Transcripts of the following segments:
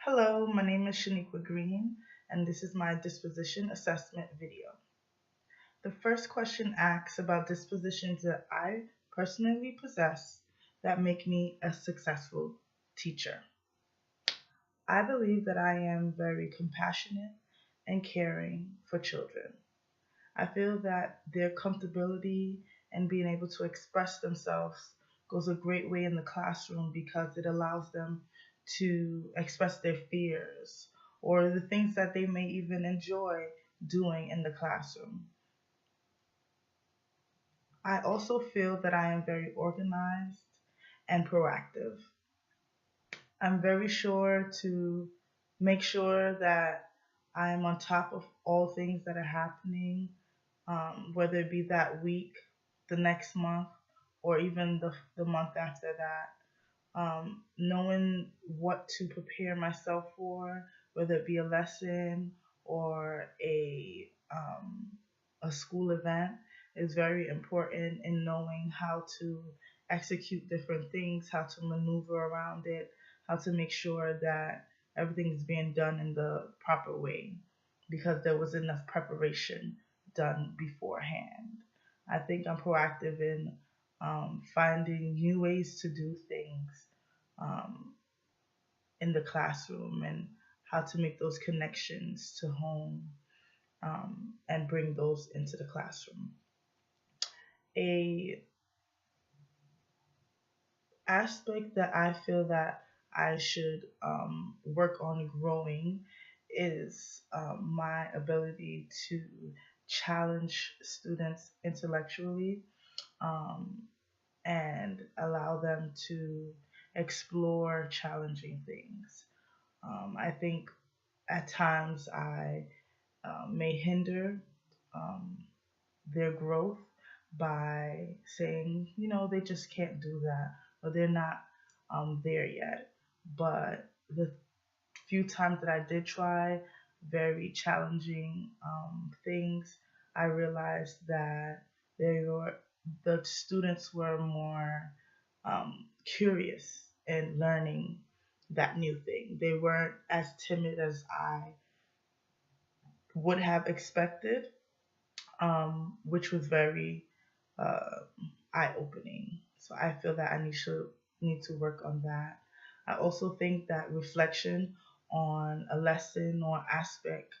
Hello, my name is Shaniqua Green, and this is my disposition assessment video. The first question asks about dispositions that I personally possess that make me a successful teacher. I believe that I am very compassionate and caring for children. I feel that their comfortability and being able to express themselves goes a great way in the classroom because it allows them to express their fears or the things that they may even enjoy doing in the classroom. I also feel that I am very organized and proactive. I'm very sure to make sure that I'm on top of all things that are happening, whether it be that week, the next month, or even the month after that. Knowing what to prepare myself for, whether it be a lesson or a school event, is very important in knowing how to execute different things, how to maneuver around it, how to make sure that everything is being done in the proper way because there was enough preparation done beforehand. I think I'm proactive in finding new ways to do things um, in the classroom and how to make those connections to home and bring those into the classroom. A aspect that I feel that I should work on growing is my ability to challenge students intellectually um, and allow them to explore challenging things. I think at times I may hinder um, their growth by saying, they just can't do that or they're not there yet. But the few times that I did try very challenging things, I realized that they were the students were more curious in learning that new thing. They weren't as timid as I would have expected, which was very uh, eye opening. So I feel that I need to work on that. I also think that reflection on a lesson or aspect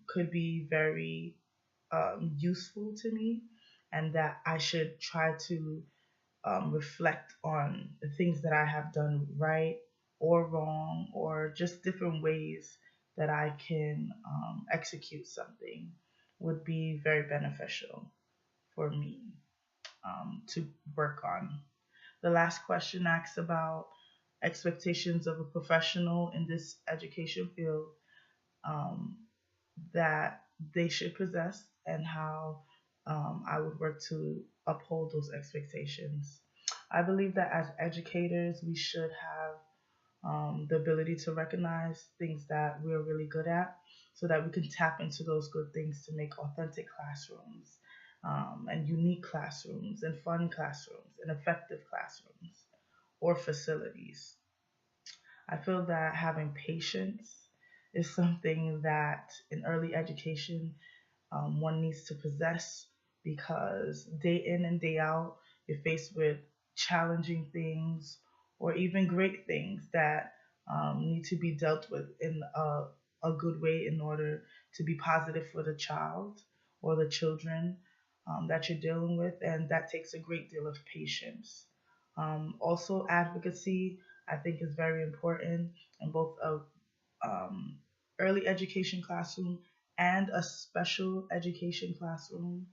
could be very useful to me, and that I should try to reflect on the things that I have done right or wrong, or just different ways that I can execute something would be very beneficial for me to work on. The last question asks about expectations of a professional in this education field um, that they should possess and how I would work to uphold those expectations. I believe that as educators, we should have the ability to recognize things that we're really good at so that we can tap into those good things to make authentic classrooms and unique classrooms and fun classrooms and effective classrooms or facilities. I feel that having patience is something that in early education one needs to possess because day in and day out, you're faced with challenging things or even great things that need to be dealt with in a good way in order to be positive for the child or the children that you're dealing with. And that takes a great deal of patience. Also, advocacy, I think, is very important in both a um, early education classroom and a special education classroom.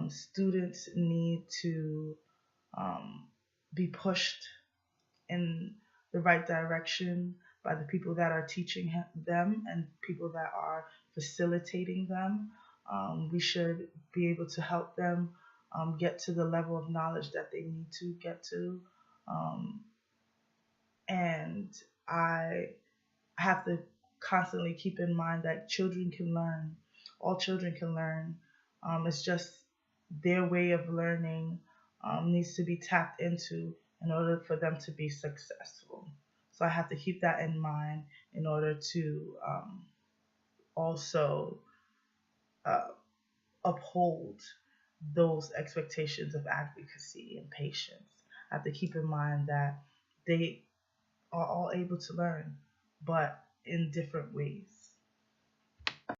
Students need to um, be pushed in the right direction by the people that are teaching them and people that are facilitating them. We should be able to help them get to the level of knowledge that they need to get to. Um, and I have to constantly keep in mind that children can learn. All children can learn. It's just their way of learning needs to be tapped into in order for them to be successful. So I have to keep that in mind in order to also uh, uphold those expectations of advocacy and patience. I have to keep in mind that they are all able to learn, but in different ways.